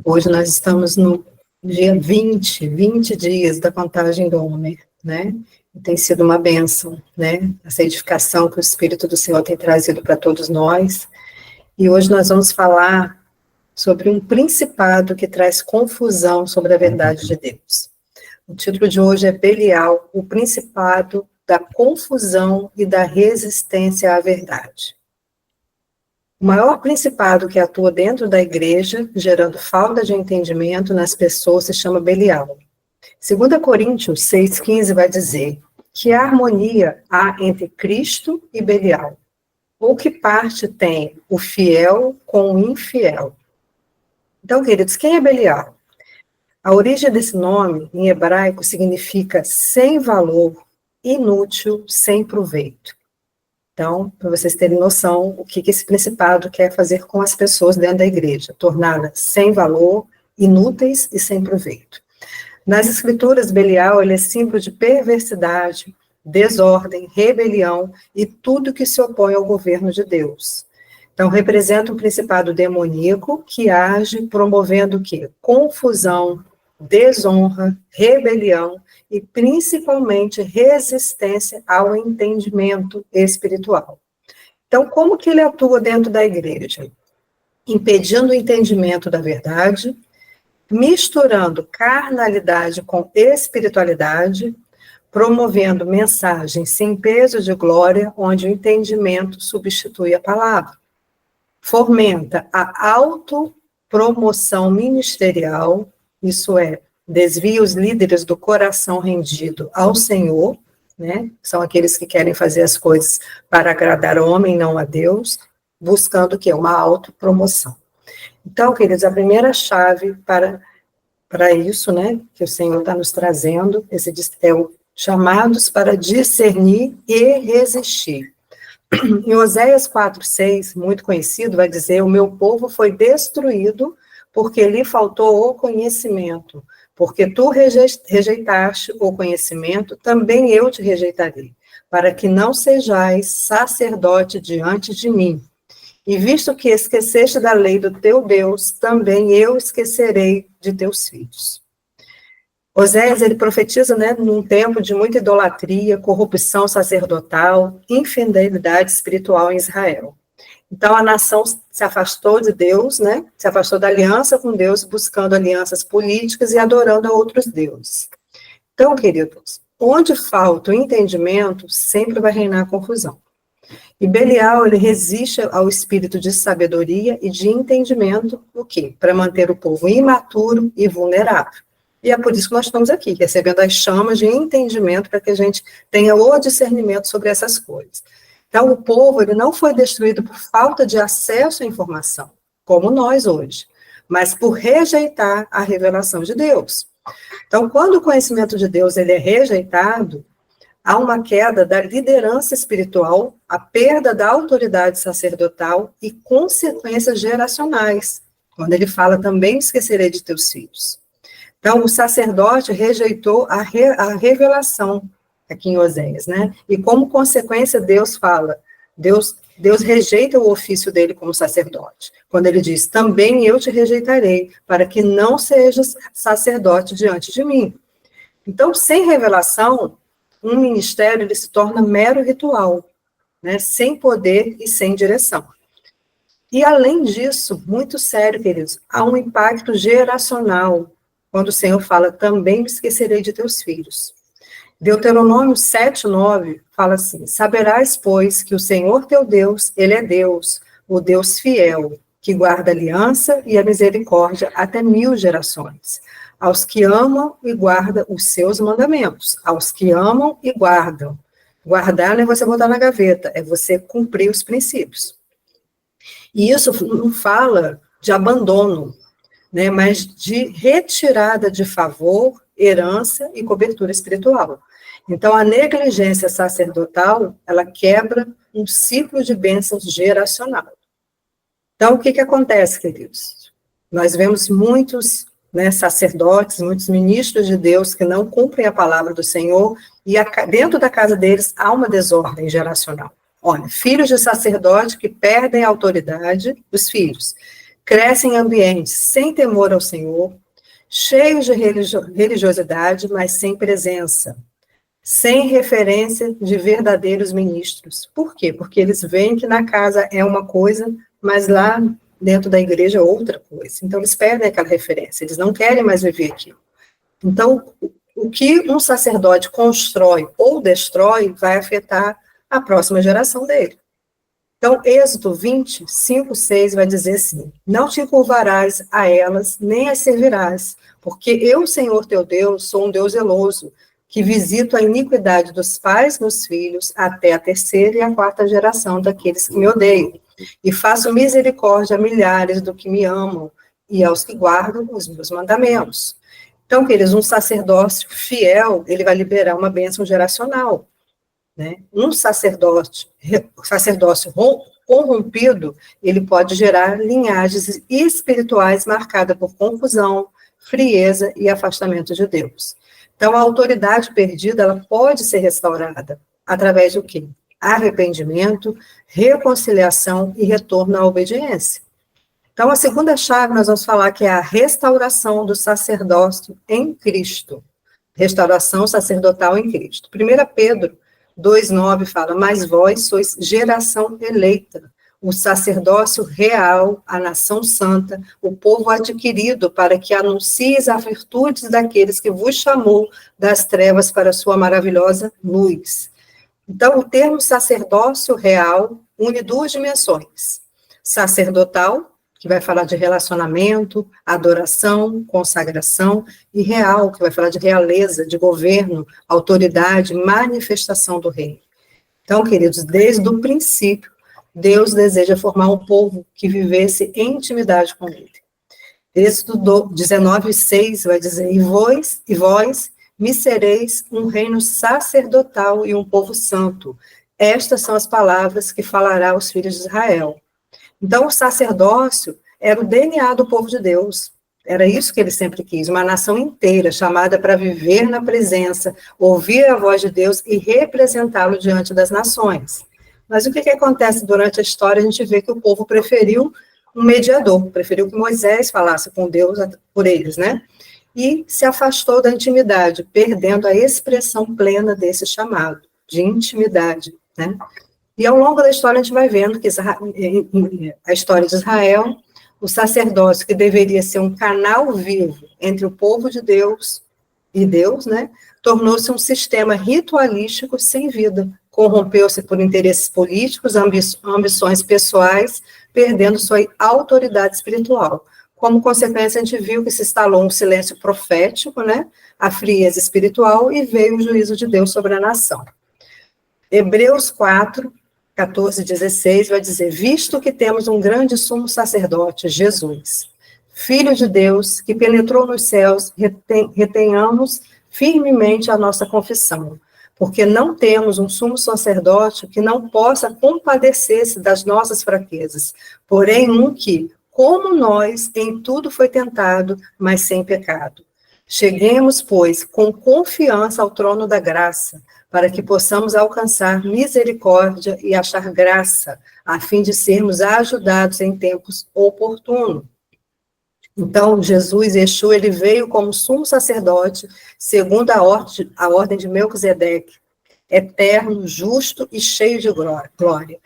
Hoje nós estamos no dia 20 dias da contagem do Homer, né? E tem sido uma bênção, né? Essa edificação que o Espírito do Senhor tem trazido para todos nós. E hoje nós vamos falar sobre um principado que traz confusão sobre a verdade de Deus. O título de hoje é Belial, o principado da confusão e da resistência à verdade. O maior principado que atua dentro da igreja, gerando falta de entendimento nas pessoas, se chama Belial. 2 Coríntios 6,15 vai dizer que harmonia há entre Cristo e Belial, ou que parte tem o fiel com o infiel. Então, queridos, quem é Belial? A origem desse nome, em hebraico, significa sem valor, inútil, sem proveito. Então, para vocês terem noção, o que esse principado quer fazer com as pessoas dentro da igreja, torná-las sem valor, inúteis e sem proveito. Nas escrituras, Belial, ele é símbolo de perversidade, desordem, rebelião e tudo que se opõe ao governo de Deus. Então, representa um principado demoníaco que age promovendo o quê? Confusão, desonra, rebelião e principalmente resistência ao entendimento espiritual. Então, como que ele atua dentro da igreja? Impedindo o entendimento da verdade, misturando carnalidade com espiritualidade, promovendo mensagens sem peso de glória, onde o entendimento substitui a palavra. Fomenta a autopromoção ministerial, isso é, desvia os líderes do coração rendido ao Senhor, né? São aqueles que querem fazer as coisas para agradar ao homem, não a Deus, buscando o quê? Uma autopromoção. Então, queridos, a primeira chave para isso, né, que o Senhor está nos trazendo, é o chamados para discernir e resistir. Em Oséias 4,6, muito conhecido, vai dizer, o meu povo foi destruído porque lhe faltou o conhecimento. Porque tu rejeitaste o conhecimento, também eu te rejeitarei, para que não sejais sacerdote diante de mim. E visto que esqueceste da lei do teu Deus, também eu esquecerei de teus filhos. Oséias, ele profetiza, né, num tempo de muita idolatria, corrupção sacerdotal, infidelidade espiritual em Israel. Então, a nação se afastou de Deus, né? Se afastou da aliança com Deus, buscando alianças políticas e adorando a outros deuses. Então, queridos, onde falta o entendimento, sempre vai reinar confusão. E Belial, ele resiste ao espírito de sabedoria e de entendimento, o quê? Para manter o povo imaturo e vulnerável. E é por isso que nós estamos aqui, recebendo as chamas de entendimento, para que a gente tenha o discernimento sobre essas coisas. Então, o povo, ele não foi destruído por falta de acesso à informação, como nós hoje, mas por rejeitar a revelação de Deus. Então, quando o conhecimento de Deus ele é rejeitado, há uma queda da liderança espiritual, a perda da autoridade sacerdotal e consequências geracionais. Quando ele fala, também esquecerei de teus filhos. Então, o sacerdote rejeitou a revelação, aqui em Oséias, né? E como consequência, Deus fala, Deus rejeita o ofício dele como sacerdote. Quando ele diz, também eu te rejeitarei, para que não sejas sacerdote diante de mim. Então, sem revelação, um ministério ele se torna mero ritual, né? Sem poder e sem direção. E, além disso, muito sério, queridos, há um impacto geracional, quando o Senhor fala, também me esquecerei de teus filhos. Deuteronômio 7,9 fala assim, saberás, pois, que o Senhor teu Deus, ele é Deus, o Deus fiel, que guarda a aliança e a misericórdia até 1000 gerações, aos que amam e guardam os seus mandamentos, aos que amam e guardam. Guardar não é você botar na gaveta, é você cumprir os princípios. E isso não fala de abandono, né, mas de retirada de favor, herança e cobertura espiritual. Então, a negligência sacerdotal, ela quebra um ciclo de bênçãos geracional. Então, o que acontece, queridos? Nós vemos muitos, né, sacerdotes, muitos ministros de Deus que não cumprem a palavra do Senhor e dentro da casa deles há uma desordem geracional. Olha, filhos de sacerdote que perdem a autoridade dos filhos. crescem em ambientes sem temor ao Senhor, cheios de religiosidade, mas sem presença, sem referência de verdadeiros ministros. Por quê? Porque eles veem que na casa é uma coisa, mas lá dentro da igreja é outra coisa. Então, eles perdem aquela referência, eles não querem mais viver aquilo. Então, o que um sacerdote constrói ou destrói vai afetar a próxima geração dele. Então, Êxodo 20, 5, 6 vai dizer assim: não te curvarás a elas, nem as servirás, porque eu, Senhor teu Deus, sou um Deus zeloso, que visito a iniquidade dos pais nos filhos até a terceira e a quarta geração daqueles que me odeiam, e faço misericórdia a milhares do que me amam e aos que guardam os meus mandamentos. Então, queridos, um sacerdócio fiel, ele vai liberar uma bênção geracional, né? Um sacerdócio corrompido, ele pode gerar linhagens espirituais marcadas por confusão, frieza e afastamento de Deus. Então, a autoridade perdida, ela pode ser restaurada através do quê? Arrependimento, reconciliação e retorno à obediência. Então, a segunda chave, nós vamos falar que é a restauração do sacerdócio em Cristo. Restauração sacerdotal em Cristo. 1 Pedro 2,9 fala: mas vós sois geração eleita, o sacerdócio real, a nação santa, o povo adquirido, para que anuncieis as virtudes daqueles que vos chamou das trevas para a sua maravilhosa luz. Então, o termo sacerdócio real une duas dimensões: sacerdotal, que vai falar de relacionamento, adoração, consagração, e real, que vai falar de realeza, de governo, autoridade, manifestação do reino. Então, queridos, desde o princípio, Deus deseja formar um povo que vivesse em intimidade com ele. Êxodo 19:6 vai dizer: e vós me sereis um reino sacerdotal e um povo santo. Estas são as palavras que falará aos filhos de Israel. Então, o sacerdócio era o DNA do povo de Deus. Era isso que ele sempre quis, uma nação inteira chamada para viver na presença, ouvir a voz de Deus e representá-lo diante das nações. Mas o que acontece durante a história? A gente vê que o povo preferiu um mediador, preferiu que Moisés falasse com Deus por eles, né? E se afastou da intimidade, perdendo a expressão plena desse chamado, de intimidade, né? E ao longo da história a gente vai vendo que a história de Israel, o sacerdócio que deveria ser um canal vivo entre o povo de Deus e Deus, né, tornou-se um sistema ritualístico sem vida, corrompeu-se por interesses políticos, ambições pessoais, perdendo sua autoridade espiritual. Como consequência, a gente viu que se instalou um silêncio profético, né, a frieza espiritual, e veio o juízo de Deus sobre a nação. Hebreus 4, 14, 16, vai dizer: visto que temos um grande sumo sacerdote, Jesus, Filho de Deus, que penetrou nos céus, retenhamos firmemente a nossa confissão, porque não temos um sumo sacerdote que não possa compadecer-se das nossas fraquezas, porém um que, como nós, em tudo foi tentado, mas sem pecado. Cheguemos, pois, com confiança ao trono da graça, para que possamos alcançar misericórdia e achar graça, a fim de sermos ajudados em tempos oportunos. Então, Jesus, Yeshua, ele veio como sumo sacerdote, segundo a ordem de Melquisedeque, eterno, justo e cheio de glória.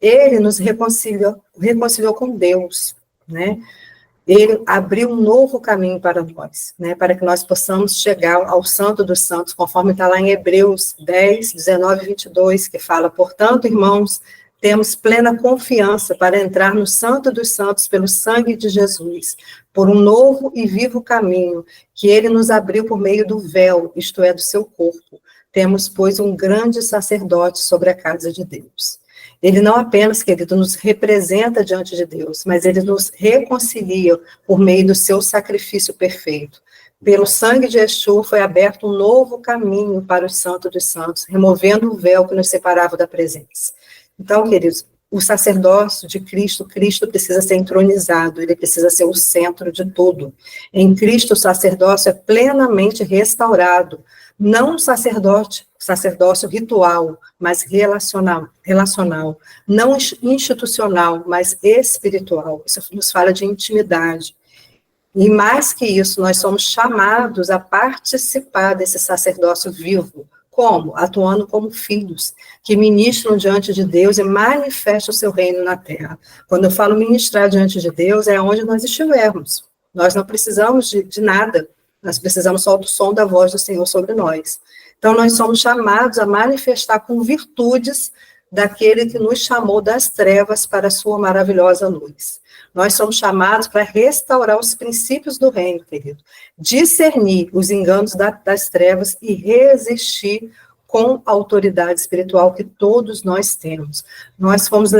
Ele nos reconciliou com Deus, né? Ele abriu um novo caminho para nós, né, para que nós possamos chegar ao Santo dos Santos, conforme está lá em Hebreus 10, 19 e 22, que fala: portanto, irmãos, temos plena confiança para entrar no Santo dos Santos pelo sangue de Jesus, por um novo e vivo caminho que ele nos abriu por meio do véu, isto é, do seu corpo. Temos, pois, um grande sacerdote sobre a casa de Deus. Ele não apenas, querido, nos representa diante de Deus, mas ele nos reconcilia por meio do seu sacrifício perfeito. Pelo sangue de Yeshua foi aberto um novo caminho para o Santo dos Santos, removendo o véu que nos separava da presença. Então, queridos, o sacerdócio de Cristo precisa ser entronizado, ele precisa ser o centro de tudo. Em Cristo, o sacerdócio é plenamente restaurado, não um sacerdócio sacerdócio ritual, mas relacional, não institucional, mas espiritual. Isso nos fala de intimidade. E mais que isso, nós somos chamados a participar desse sacerdócio vivo. Como? Atuando como filhos, que ministram diante de Deus e manifestam o seu reino na terra. Quando eu falo ministrar diante de Deus, é onde nós estivermos. Nós não precisamos de nada, nós precisamos só do som da voz do Senhor sobre nós. Então, nós somos chamados a manifestar com virtudes daquele que nos chamou das trevas para a sua maravilhosa luz. Nós somos chamados para restaurar os princípios do reino, querido. Discernir os enganos das trevas e resistir com a autoridade espiritual que todos nós temos. Nós fomos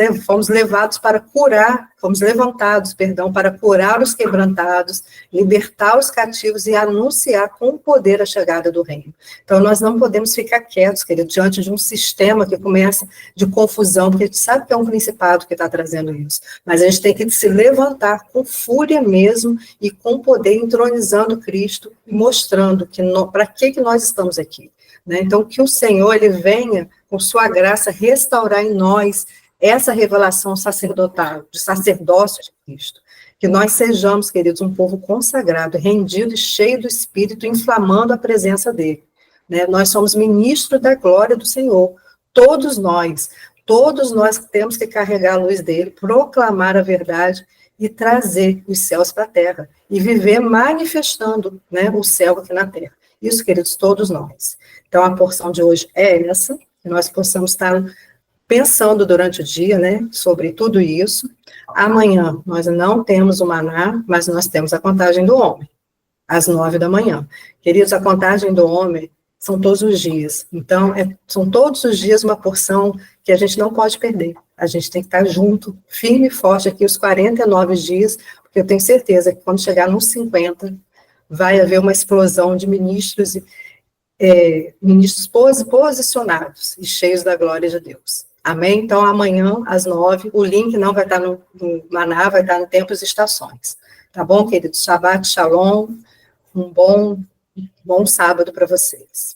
levados para curar, fomos levantados, perdão, para curar os quebrantados, libertar os cativos e anunciar com poder a chegada do reino. Então, nós não podemos ficar quietos, querido, diante de um sistema que começa de confusão, porque a gente sabe que é um principado que está trazendo isso, mas a gente tem que se levantar com fúria mesmo e com poder, entronizando Cristo e mostrando que para que nós estamos aqui. Né? Então, que o Senhor, ele venha, com sua graça, restaurar em nós essa revelação sacerdotal, de sacerdócio de Cristo. Que nós sejamos, queridos, um povo consagrado, rendido e cheio do Espírito, inflamando a presença dele. Né? Nós somos ministros da glória do Senhor. Todos nós temos que carregar a luz dele, proclamar a verdade e trazer os céus para a terra. E viver manifestando, né, o céu aqui na terra. Isso, queridos, todos nós. Então, a porção de hoje é essa, que nós possamos estar pensando durante o dia, né, sobre tudo isso. Amanhã, nós não temos o maná, mas nós temos a contagem do homem, às 9 da manhã. Queridos, a contagem do homem são todos os dias. Então, são todos os dias uma porção que a gente não pode perder. A gente tem que estar junto, firme e forte aqui os 49 dias, porque eu tenho certeza que quando chegar nos 50, vai haver uma explosão de ministros posicionados e cheios da glória de Deus. Amém? Então, amanhã, às 9, o link não vai estar no Maná, vai estar no Tempos e Estações. Tá bom, queridos? Shabbat Shalom, um bom sábado para vocês.